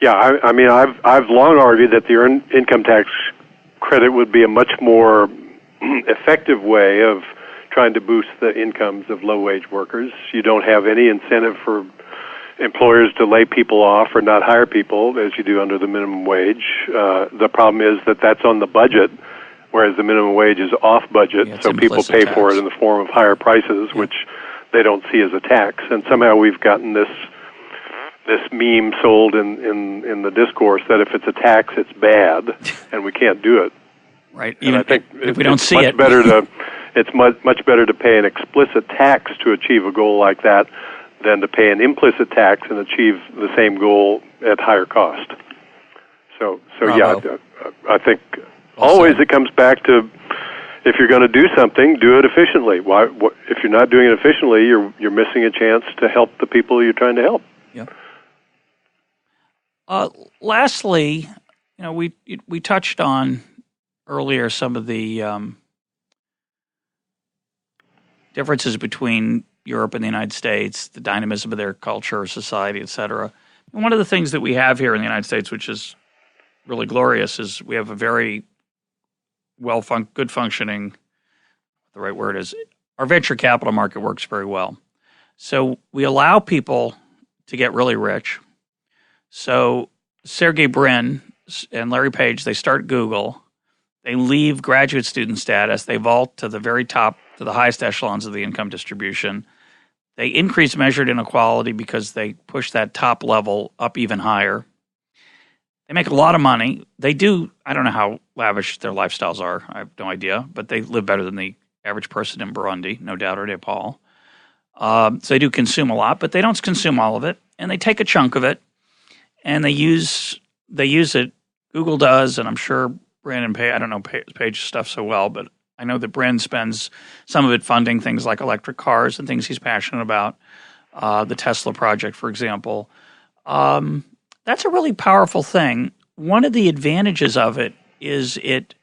Yeah, I mean, I've long argued that the earned income tax credit would be a much more effective way of trying to boost the incomes of low-wage workers. You don't have any incentive for employers to lay people off or not hire people as you do under the minimum wage. The problem is that that's on the budget, whereas the minimum wage is off budget, so people pay for it in the form of higher prices, which they don't see as a tax. And somehow we've gotten this meme sold in the discourse that if it's a tax, it's bad, and we can't do it.
Right.
And I think
if we don't see it,
it's much better to pay an explicit tax to achieve a goal like that than to pay an implicit tax and achieve the same goal at higher cost. So yeah, I think always it comes back to, if you're going to do something, do it efficiently. If you're not doing it efficiently, you're missing a chance to help the people you're trying to help.
Yeah. Lastly, we touched on earlier some of the differences between Europe and the United States, the dynamism of their culture, society, et cetera. And one of the things that we have here in the United States, which is really glorious, is we have a very good functioning, the right word is, our venture capital market works very well. So we allow people to get really rich. So Sergey Brin and Larry Page, they start Google. They leave graduate student status. They vault to the very top, to the highest echelons of the income distribution. They increase measured inequality because they push that top level up even higher. They make a lot of money. They do, I don't know how lavish their lifestyles are. I have no idea, but they live better than the average person in Burundi, no doubt, or Nepal. So they do consume a lot, but they don't consume all of it. And they take a chunk of it, and they use it. Google does, and I'm sure Brandon Page, I don't know Page's stuff so well, but I know that Brand spends some of it funding things like electric cars and things he's passionate about, the Tesla project, for example. That's a really powerful thing. One of the advantages of it is it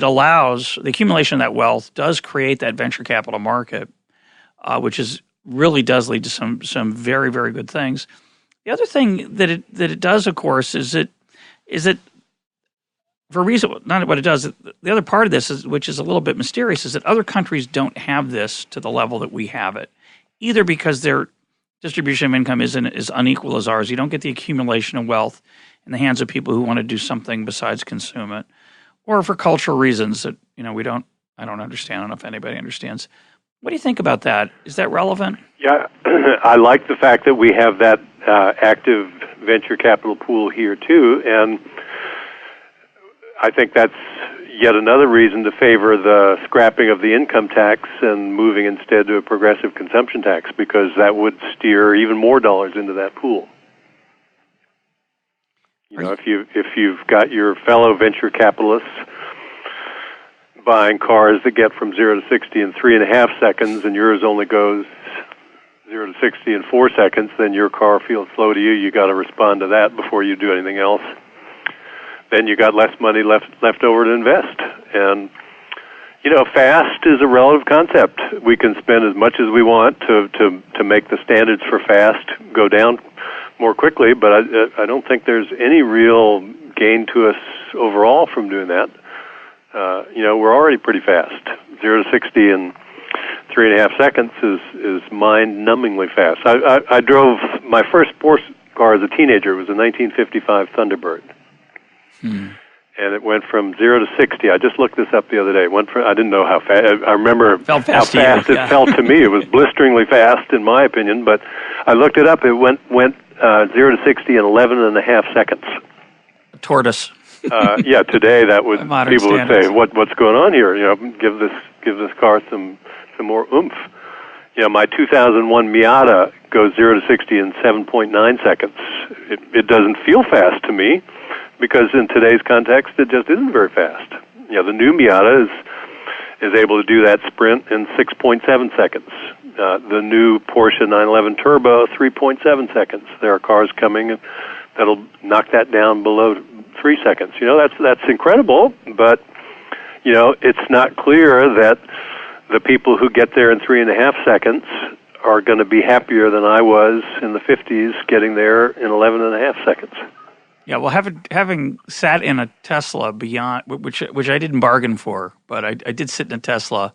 allows, the accumulation of that wealth does create that venture capital market, which really does lead to some very, very good things. The other thing that it does, of course, is it for a reason, not what it does, the other part of this, which is a little bit mysterious, is that other countries don't have this to the level that we have it, either because their distribution of income isn't as unequal as ours. You don't get the accumulation of wealth in the hands of people who want to do something besides consume it, or for cultural reasons that I don't understand. I don't know if anybody understands. What do you think about that? Is that relevant?
Yeah, I like the fact that we have that active venture capital pool here too, and I think that's yet another reason to favor the scrapping of the income tax and moving instead to a progressive consumption tax, because that would steer even more dollars into that pool. You know, if you've got your fellow venture capitalists buying cars that get from 0 to 60 in 3.5 seconds, and yours only goes 0 to 60 in 4 seconds, then your car feels slow to you. You got to respond to that before you do anything else. Then you got less money left over to invest. And you know, fast is a relative concept. We can spend as much as we want to make the standards for fast go down more quickly, but I don't think there's any real gain to us overall from doing that. You know, we're already pretty fast. 0 to 60 in 3.5 seconds is mind-numbingly fast. I drove my first sports car as a teenager. It was a 1955 Thunderbird. And it went from 0 to 60. I just looked this up the other day. I didn't know how fast. I remember how fast it felt to me. It was blisteringly fast, in my opinion. But I looked it up. It went 0 to 60 in 11.5 seconds.
A tortoise.
Yeah, today that would people would say, "What's going on here? You know, give this car some more oomph." You know, my 2001 Miata goes 0 to 60 in 7.9 seconds. It doesn't feel fast to me, because in today's context, it just isn't very fast. You know, the new Miata is able to do that sprint in 6.7 seconds. The new Porsche 911 Turbo, 3.7 seconds. There are cars coming that'll knock that down below 3 seconds. You know, that's incredible, but you know, it's not clear that the people who get there in 3.5 seconds are going to be happier than I was in the 50s getting there in 11.5 seconds.
Yeah, well, having sat in a Tesla beyond, which I didn't bargain for, but I did sit in a Tesla,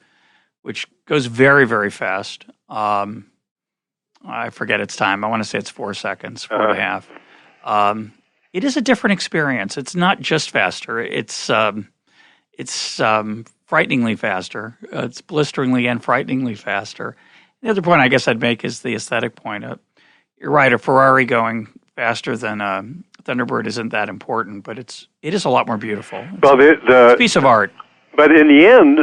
which goes very, very fast. I forget its time. I want to say it's 4 seconds, 4.5. It is a different experience. It's not just faster. It's frighteningly faster. It's blisteringly and frighteningly faster. The other point I guess I'd make is the aesthetic point. You're right, a Ferrari going faster than a Thunderbird isn't that important, but it is a lot more beautiful. It's a piece of art.
But in the end,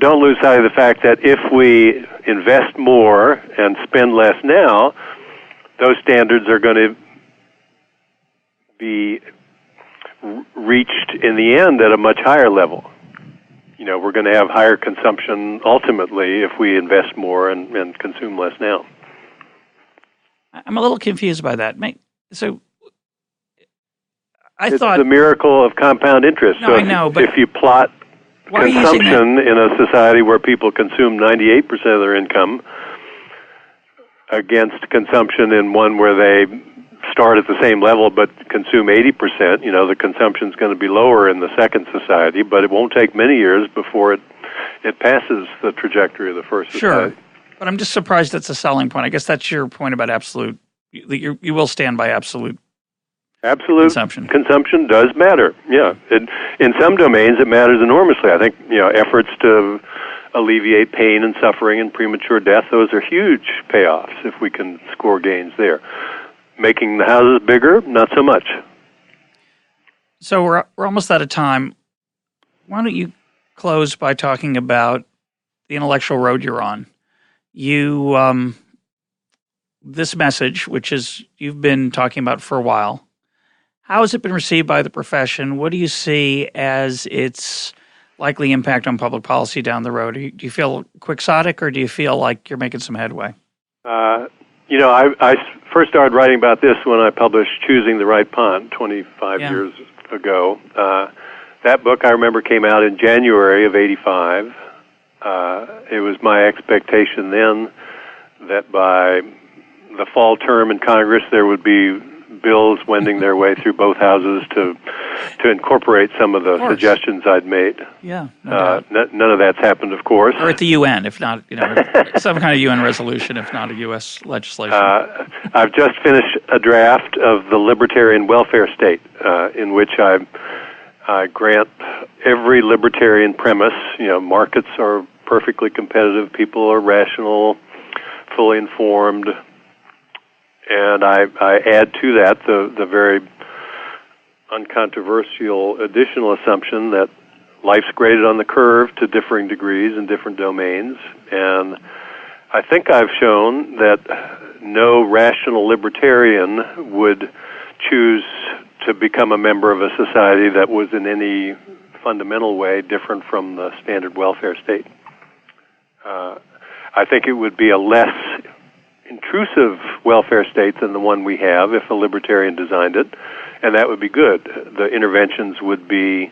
don't lose sight of the fact that if we invest more and spend less now, those standards are going to be reached in the end at a much higher level. You know, we're going to have higher consumption ultimately if we invest more and consume less now.
I'm a little confused by that. So
it's the miracle of compound interest.
No,
so
I know, but
if you plot consumption in a society where people consume 98% of their income against consumption in one where they start at the same level but consume 80%, you know, the consumption's going to be lower in the second society, but it won't take many years before it passes the trajectory of the first society.
Sure, but I'm just surprised that's a selling point. I guess that's your point about absolute. You will stand by absolute consumption.
Consumption does matter, yeah. In some domains, it matters enormously. I think, you know, efforts to alleviate pain and suffering and premature death, those are huge payoffs if we can score gains there. Making the houses bigger, not so much.
So we're almost out of time. Why don't you close by talking about the intellectual road you're on? You, this message, which is you've been talking about for a while, how has it been received by the profession? What do you see as its likely impact on public policy down the road? Do you feel quixotic, or do you feel like you're making some headway?
You know, I first started writing about this when I published Choosing the Right Pond 25 years ago. That book, I remember, came out in January of '85. It was my expectation then that by the fall term in Congress there would be bills wending their way through both houses to incorporate some of the suggestions I'd made.
Yeah.
None of that's happened, of course.
Or at the UN, if not, you know, some kind of UN resolution, if not a U.S. legislation.
I've just finished a draft of the Libertarian Welfare State, in which I grant every libertarian premise. You know, markets are perfectly competitive. People are rational, fully informed. And I add to that the very uncontroversial additional assumption that life's graded on the curve to differing degrees in different domains. And I think I've shown that no rational libertarian would choose to become a member of a society that was in any fundamental way different from the standard welfare state. I think it would be a less intrusive welfare state than the one we have if a libertarian designed it, and that would be good. The interventions would be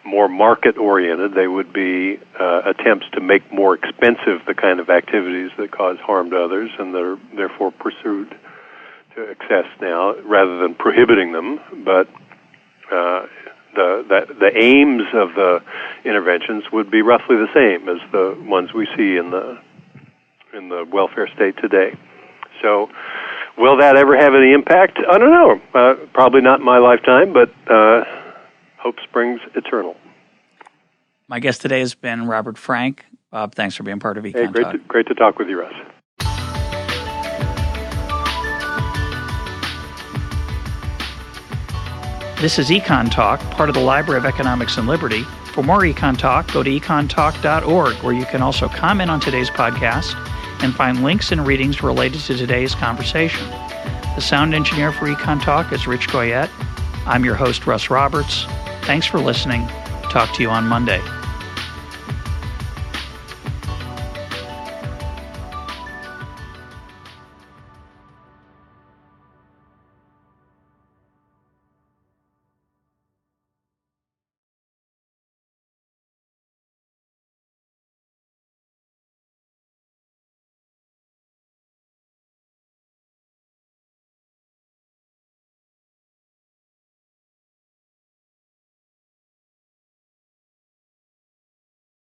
more market-oriented. They would be attempts to make more expensive the kind of activities that cause harm to others and that are therefore pursued to excess now, rather than prohibiting them. But the aims of the interventions would be roughly the same as the ones we see in the welfare state today. So, will that ever have any impact? I don't know. Probably not in my lifetime, but hope springs eternal.
My guest today has been Robert Frank. Bob, thanks for being part of EconTalk.
Hey, great to talk with you, Russ.
This is EconTalk, part of the Library of Economics and Liberty. For more EconTalk, go to econtalk.org, where you can also comment on today's podcast and find links and readings related to today's conversation. The sound engineer for EconTalk is Rich Goyette. I'm your host, Russ Roberts. Thanks for listening. Talk to you on Monday.